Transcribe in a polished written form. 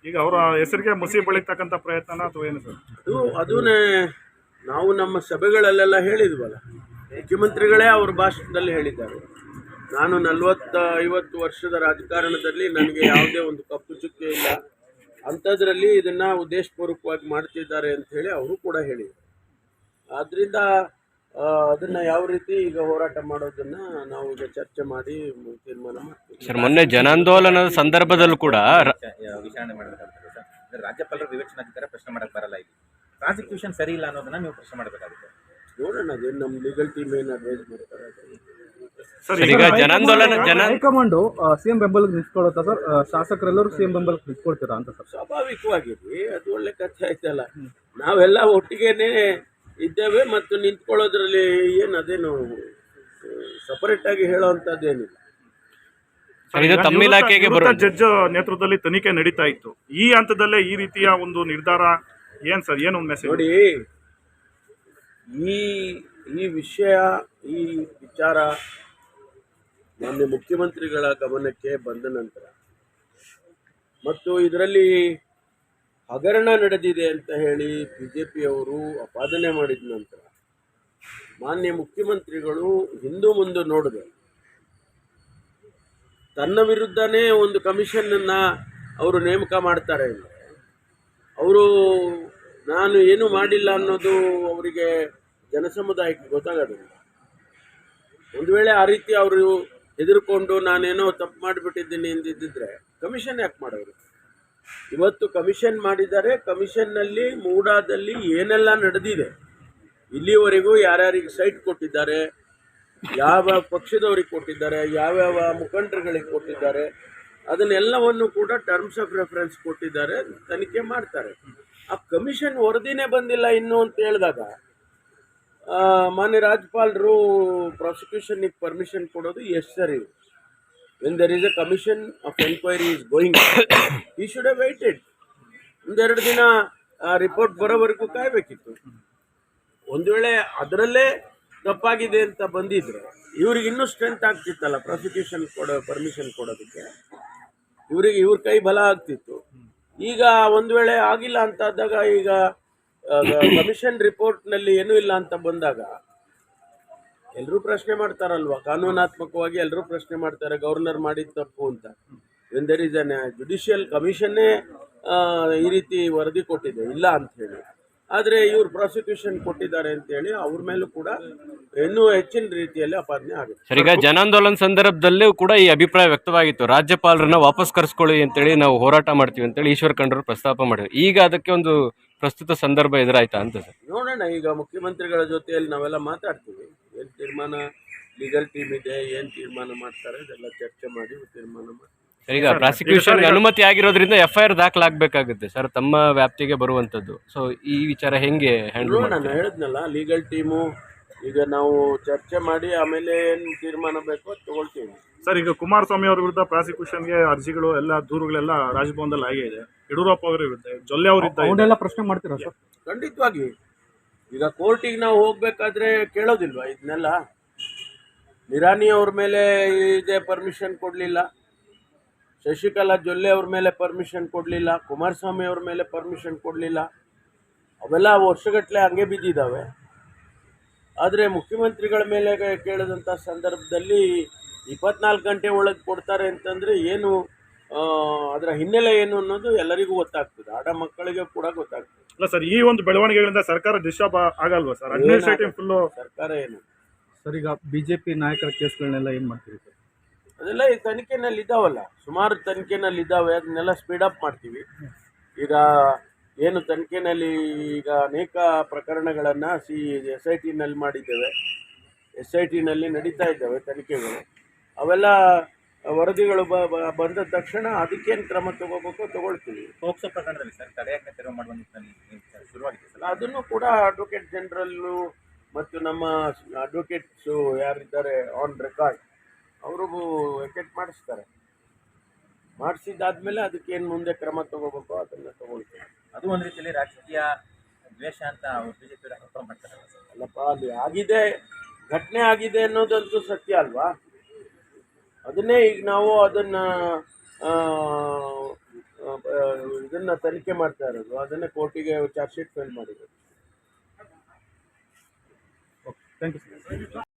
ಈಗ ಅವರ ಹೆಸರಿಗೆ ಮುಸಿ ಬೆಳೀತಕ್ಕಂಥ ಪ್ರಯತ್ನ ಅಥವಾ ಏನು ಸರ್? ಅದನ್ನೇ ನಾವು ನಮ್ಮ ಸಭೆಗಳಲ್ಲೆಲ್ಲ ಹೇಳಿದ್ವಲ್ಲ, ಮುಖ್ಯಮಂತ್ರಿಗಳೇ ಅವ್ರ ಭಾಷಣದಲ್ಲಿ ಹೇಳಿದ್ದಾರೆ. ನಾನು 40-50 ವರ್ಷದ ರಾಜಕಾರಣದಲ್ಲಿ ನನಗೆ ಯಾವುದೇ ಒಂದು ಕಪ್ಪು ಚುಕ್ಕೆ ಇಲ್ಲ, ಅಂಥದ್ರಲ್ಲಿ ಇದನ್ನು ಉದ್ದೇಶಪೂರ್ವಕವಾಗಿ ಮಾಡ್ತಿದ್ದಾರೆ ಅಂತ ಹೇಳಿ ಅವರು ಕೂಡ ಹೇಳಿದರು. ಆದ್ದರಿಂದ ಅದನ್ನು ಯಾವ ರೀತಿ ಈಗ ಹೋರಾಟ ಮಾಡೋದನ್ನ ನಾವು ಈಗ ಚರ್ಚೆ ಮಾಡಿ ತೀರ್ಮಾನ ಮಾಡ್ತೀವಿ. ಸರ್, ಮೊನ್ನೆ ಜನಾಂದೋಲನದ ಸಂದರ್ಭದಲ್ಲೂ ಕೂಡ ವಿಚಾರಣೆ ಮಾಡಬೇಕಾಗ್ತದೆ ಸರ್. ರಾಜ್ಯಪಾಲರ ವಿವೇಚನಾಧಿಕಾರ ಪ್ರಶ್ನೆ ಮಾಡಕ್ಕೆ ಬರಲ್ಲ. ಇಲ್ಲಿ ಪ್ರಾಸಿಕ್ಯೂಷನ್ ಸರಿ ಇಲ್ಲ ಅನ್ನೋದನ್ನ ನೀವು ಪ್ರಶ್ನೆ ಮಾಡಬೇಕಾಗುತ್ತೆ. ನೋಡೋಣ, ಅದೇನು ನಮ್ಮ ಲೀಗಲ್ ಟೀಮ್ ಏನು ಅಡ್ವೈಸ್ ಮಾಡ್ತಾರೆ. ಸರ್, ಈಗ ಜನಾಂದೋಲನ ಹೈಕಮಾಂಡ್ ಸಿಎಂ ಬೆಂಬಲಕ್ಕೆ ನಿಂತ್ಕೊಳ್ಳುತ್ತಾ ಸರ್? ಶಾಸಕರೆಲ್ಲರೂ ಸಿಎಂ ಬೆಂಬಲಕ್ಕೆ ನಿಂತ್ಕೊಳ್ತೀರಾ ಅಂತ ಸರ್? ಸ್ವಾಭಾವಿಕವಾಗಿ ಅದು ಒಳ್ಳೆ ಕಥೆ ಆಯ್ತಲ್ಲ. ನಾವೆಲ್ಲ ಒಟ್ಟಿಗೆನೆ ಇದ್ದೇವೆ ಮತ್ತು ನಿಂತ್ಕೊಳ್ಳೋದ್ರಲ್ಲಿ ಏನು ಅದೇನು ಸಪರೇಟ್ ಆಗಿ ಹೇಳೋವಂಥದ್ದೇನಿಲ್ಲ. ತಮ್ಮ ಇಲಾಖೆಗೆ ಬರುವ ಜಡ್ಜ್ ನೇತೃತ್ವದಲ್ಲಿ ತನಿಖೆ ನಡೀತಾ ಇತ್ತು. ಈ ಹಂತದಲ್ಲೇ ಈ ರೀತಿಯ ಒಂದು ನಿರ್ಧಾರ ಏನ್ ಸರ್? ಏನು ಮೆಸೇಜ್? ನೋಡಿ, ಈ ವಿಷಯ, ಈ ವಿಚಾರ ಮಾನ್ಯ ಮುಖ್ಯಮಂತ್ರಿಗಳ ಗಮನಕ್ಕೆ ಬಂದ ನಂತರ ಮತ್ತು ಇದರಲ್ಲಿ ಹಗರಣ ನಡೆದಿದೆ ಅಂತ ಹೇಳಿ ಬಿಜೆಪಿಯವರು ಆಪಾದನೆ ಮಾಡಿದ ನಂತರ ಮಾನ್ಯ ಮುಖ್ಯಮಂತ್ರಿಗಳು ಹಿಂದು ಮುಂದೆ ನೋಡಿದೆ. ತನ್ನ ವಿರುದ್ಧನೇ ಒಂದು ಕಮಿಷನನ್ನು ಅವರು ನೇಮಕ ಮಾಡ್ತಾರೆ ಅಂದರೆ ಅವರು ನಾನು ಏನು ಮಾಡಿಲ್ಲ ಅನ್ನೋದು ಅವರಿಗೆ ಜನಸಮುದಾಯಕ್ಕೆ ಗೊತ್ತಾಗೋದಿಲ್ಲ. ಒಂದು ವೇಳೆ ಆ ರೀತಿ ಅವರು ಹೆದರ್ಕೊಂಡು ನಾನೇನೋ ತಪ್ಪು ಮಾಡಿಬಿಟ್ಟಿದ್ದೀನಿ ಎಂದಿದ್ದರೆ ಕಮಿಷನ್ ಯಾಕೆ ಮಾಡೋರು? ಇವತ್ತು ಕಮಿಷನ್ ಮಾಡಿದ್ದಾರೆ. ಕಮಿಷನ್ನಲ್ಲಿ ಮೂಡಾದಲ್ಲಿ ಏನೆಲ್ಲ ನಡೆದಿದೆ, ಇಲ್ಲಿವರೆಗೂ ಯಾರ್ಯಾರಿಗೆ ಸೈಟ್ ಕೊಟ್ಟಿದ್ದಾರೆ, ಯಾವ ಪಕ್ಷದವರಿಗೆ ಕೊಟ್ಟಿದ್ದಾರೆ, ಯಾವ್ಯಾವ ಮುಖಂಡರುಗಳಿಗೆ ಕೊಟ್ಟಿದ್ದಾರೆ, ಅದನ್ನೆಲ್ಲವನ್ನು ಕೂಡ ಟರ್ಮ್ಸ್ ಆಫ್ ರೆಫರೆನ್ಸ್ ಕೊಟ್ಟಿದ್ದಾರೆ, ತನಿಖೆ ಮಾಡ್ತಾರೆ. ಆ ಕಮಿಷನ್ ವರದಿನೇ ಬಂದಿಲ್ಲ ಇನ್ನೂ ಅಂತ ಹೇಳಿದಾಗ ಮಾನ್ಯ ರಾಜ್ಯಪಾಲರು ಪ್ರಾಸಿಕ್ಯೂಷನ್ಗೆ ಪರ್ಮಿಷನ್ ಕೊಡೋದು ಎಷ್ಟು ಸರಿ? When there is a commission of enquiry is going, ಈ ಶುಡ್ ಹ್ಯಾವ್ ವೈಟೆಡ್. ಒಂದೆರಡು ದಿನ ರಿಪೋರ್ಟ್ ಬರೋವರೆಗೂ ಕಾಯಬೇಕಿತ್ತು. ಒಂದು ವೇಳೆ ಅದರಲ್ಲೇ ತಪ್ಪಾಗಿದೆ ಅಂತ ಬಂದಿದ್ರೆ ಇವ್ರಿಗೆ ಇನ್ನೂ ಸ್ಟ್ರೆಂತ್ ಆಗ್ತಿತ್ತಲ್ಲ ಪ್ರಾಸಿಕ್ಯೂಷನ್ ಪರ್ಮಿಷನ್ ಕೊಡೋದಕ್ಕೆ, ಇವ್ರ ಕೈ ಬಲ ಆಗ್ತಿತ್ತು. ಈಗ ಒಂದು ವೇಳೆ ಆಗಿಲ್ಲ ಅಂತ ಆದಾಗ, ಈಗ ಕಮಿಷನ್ ರಿಪೋರ್ಟ್ನಲ್ಲಿ ಏನೂ ಇಲ್ಲ ಅಂತ ಬಂದಾಗ ಎಲ್ಲರೂ ಪ್ರಶ್ನೆ ಮಾಡ್ತಾರಲ್ವ, ಕಾನೂನಾತ್ಮಕವಾಗಿ ಎಲ್ಲರೂ ಪ್ರಶ್ನೆ ಮಾಡ್ತಾರೆ ಗವರ್ನರ್ ಮಾಡಿದ ತಪ್ಪು ಅಂತ. When there is an judicial ಕಮಿಷನ್ನೇ ಈ ರೀತಿ ವರದಿ ಕೊಟ್ಟಿದೆ ಇಲ್ಲ ಅಂತ ಹೇಳಿ, ಆದರೆ ಇವರು ಪ್ರಾಸಿಕ್ಯೂಷನ್ ಕೊಟ್ಟಿದ್ದಾರೆ ಅಂತೇಳಿ ಅವ್ರ ಮೇಲೂ ಕೂಡ ಇನ್ನೂ ಹೆಚ್ಚಿನ ರೀತಿಯಲ್ಲಿ ಆಪಾದನೆ ಆಗುತ್ತೆ. ಸರ್, ಈಗ ಜನಾಂದೋಲನ ಸಂದರ್ಭದಲ್ಲೂ ಕೂಡ ಈ ಅಭಿಪ್ರಾಯ ವ್ಯಕ್ತವಾಗಿತ್ತು, ರಾಜ್ಯಪಾಲರನ್ನ ವಾಪಸ್ ಕರೆಸ್ಕೊಳ್ಳಿ ಅಂತೇಳಿ ನಾವು ಹೋರಾಟ ಮಾಡ್ತೀವಿ ಅಂತೇಳಿ ಈಶ್ವರ್ ಖಂಡ್ರು ಪ್ರಸ್ತಾಪ ಮಾಡಿದ್ರು. ಈಗ ಅದಕ್ಕೆ ಒಂದು ಪ್ರಸ್ತುತ ಸಂದರ್ಭ ಎದುರಾಯ್ತಾ ಅಂತ ಸರ್? ನೋಡೋಣ, ಈಗ ಮುಖ್ಯಮಂತ್ರಿಗಳ ಜೊತೆಯಲ್ಲಿ ನಾವೆಲ್ಲ ಮಾತಾಡ್ತೀವಿ. ಏನು ತೀರ್ಮಾನ ಲೀಗಲ್ ಟೀಮ್ ಇದೆ, ಏನು ತೀರ್ಮಾನ ಮಾಡ್ತಾರೆ ಇದೆಲ್ಲ ಚರ್ಚೆ ಮಾಡಿ ತೀರ್ಮಾನ ಮಾಡಿ. ಸರ್, ಈಗ ಪ್ರಾಸಿಕ್ಯೂಷನ್ ಅನುಮತಿ ಆಗಿರೋದ್ರಿಂದ FIR ದಾಖಲಾಗಬೇಕಾಗುತ್ತೆ ಸರ್, ತಮ್ಮ ವ್ಯಾಪ್ತಿಗೆ ಬರುವಂತದ್ದು. ಸೊ ಈ ವಿಚಾರ ಹೆಂಗೆ ಹ್ಯಾಂಡಲ್? ನಾನು ಹೇಳಿದ್ನಲ್ಲ, ಲೀಗಲ್ ಟೀಮು ಈಗ ನಾವು ಚರ್ಚೆ ಮಾಡಿ ಆಮೇಲೆ ಏನು ತೀರ್ಮಾನ ಬೇಕೋ ಅದು ತಗೊಳ್ತೀವಿ. ಸರ್, ಈಗ ಕುಮಾರಸ್ವಾಮಿ ಅವ್ರ ವಿರುದ್ಧ ಪ್ರಾಸಿಕ್ಯೂಷನ್ಗೆ ಅರ್ಜಿಗಳು ಎಲ್ಲ ದೂರುಗಳೆಲ್ಲ ರಾಜಭವನದಲ್ಲಿ ಆಗಿದೆ. ಯಡಿಯೂರಪ್ಪ ಅವರ ವಿರುದ್ಧ, ಜೊಲ್ಲೆ ಅವರಿದ್ದ ಪ್ರಶ್ನೆ ಮಾಡ್ತೀರಾ ಸರ್? ಖಂಡಿತವಾಗಿ. ಈಗ ಕೋರ್ಟಿಗೆ ನಾವು ಹೋಗ್ಬೇಕಾದ್ರೆ ಕೇಳೋದಿಲ್ವಾ ಇದನ್ನೆಲ್ಲ? ನಿರಾಣಿ ಅವ್ರ ಮೇಲೆ ಇದೆ ಪರ್ಮಿಷನ್ ಕೊಡಲಿಲ್ಲ, ಶಶಿಕಲಾ ಜೊಲ್ಲೆ ಅವ್ರ ಮೇಲೆ ಪರ್ಮಿಷನ್ ಕೊಡಲಿಲ್ಲ, ಕುಮಾರಸ್ವಾಮಿ ಅವ್ರ ಮೇಲೆ ಪರ್ಮಿಷನ್ ಕೊಡಲಿಲ್ಲ. ಅವೆಲ್ಲ ವರ್ಷಗಟ್ಟಲೆ ಹಂಗೆ ಬಿದ್ದಿದ್ದಾವೆ. ಆದರೆ ಮುಖ್ಯಮಂತ್ರಿಗಳ ಮೇಲೆ ಕೇಳಿದಂಥ ಸಂದರ್ಭದಲ್ಲಿ 24 ಗಂಟೆ ಒಳಗೆ ಕೊಡ್ತಾರೆ ಅಂತಂದರೆ ಏನು, ಅದರ ಹಿನ್ನೆಲೆ ಏನು ಅನ್ನೋದು ಎಲ್ಲರಿಗೂ ಗೊತ್ತಾಗ್ತದೆ, ಆಡ ಮಕ್ಕಳಿಗೆ ಕೂಡ ಗೊತ್ತಾಗ್ತದೆ. ಅಲ್ಲ ಸರ್, ಈ ಒಂದು ಬೆಳವಣಿಗೆಗಳಿಂದ ಸರ್ಕಾರ ಡಿಸ್ಟರ್ಬ್ ಆಗಲ್ವಾ ಸರ್? ಅಡ್ಮಿನಿಸ್ಟ್ರೇಟಿವ್ ಫುಲ್ಲು ಸರ್ಕಾರ ಏನು ಸರ್, ಈಗ ಬಿಜೆಪಿ ನಾಯಕರ ಕೇಸ್ಗಳನ್ನೆಲ್ಲ ಏನು ಮಾಡ್ತೀವಿ ಸರ್? ಅದೆಲ್ಲ ಈ ತನಿಖೆನಲ್ಲಿ ಇದ್ದಾವಲ್ಲ, ಸುಮಾರು ತನಿಖೆನಲ್ಲಿ ಇದ್ದಾವೆ, ಅದನ್ನೆಲ್ಲ ಸ್ಪೀಡಪ್ ಮಾಡ್ತೀವಿ. ಈಗ ಏನು ತನಿಖೆನಲ್ಲಿ ಈಗ ಅನೇಕ ಪ್ರಕರಣಗಳನ್ನು SITನಲ್ಲಿ ಮಾಡಿದ್ದೇವೆ, SITನಲ್ಲಿ ನಡೀತಾ ಇದ್ದಾವೆ ತನಿಖೆಗಳು. ಅವೆಲ್ಲ ವರದಿಗಳು ಬಂದ ತಕ್ಷಣ ಅದಕ್ಕೇನು ಕ್ರಮ ತಗೋಬೇಕೋ ತಗೊಳ್ತೀವಿ. ಪೋಕ್ಸೋ ಪ್ರಕರಣದಲ್ಲಿ ಸರ್ ತಡೆಯಾಜ್ಞೆ ತೆರವು ಮಾಡುವ ನಿಟ್ಟಿನಲ್ಲಿ ಶುರುವಾಗಿದೆ ಸರ್. ಅದನ್ನು ಕೂಡ ಅಡ್ವೊಕೇಟ್ ಜನರಲ್ಲು ಮತ್ತು ನಮ್ಮ ಅಡ್ವೊಕೇಟ್ಸು ಯಾರಿದ್ದಾರೆ ಆನ್ ರೆಕಾರ್ಡ್ ಅವ್ರಿಗೂ ವೆಕೆಟ್ ಮಾಡಿಸ್ತಾರೆ. ಮಾಡಿಸಿದ್ದಾದ್ಮೇಲೆ ಅದಕ್ಕೇನು ಮುಂದೆ ಕ್ರಮ ತಗೋಬೇಕೋ ಅದನ್ನು ತಗೊಳ್ತೀವಿ. ಅದು ಒಂದು ರೀತಿಯಲ್ಲಿ ರಾಜಕೀಯ ದ್ವೇಷ ಅಂತ ಬಿಜೆಪಿ ಆರೋಪ ಮಾಡ್ತಾರೆ. ಅಲ್ಲಪ್ಪ, ಅಲ್ಲಿ ಆಗಿದೆ, ಘಟನೆ ಆಗಿದೆ ಅನ್ನೋದಂತೂ ಸತ್ಯ ಅಲ್ವಾ? ಅದನ್ನೇ ಈಗ ನಾವು ಅದನ್ನು ಇದನ್ನ ತನಿಖೆ ಮಾಡ್ತಾ ಇರೋದು, ಅದನ್ನೇ ಕೋರ್ಟಿಗೆ ಚಾರ್ಜ್ ಶೀಟ್ ಫೈಲ್ ಮಾಡಿರೋದು. Thank you sir.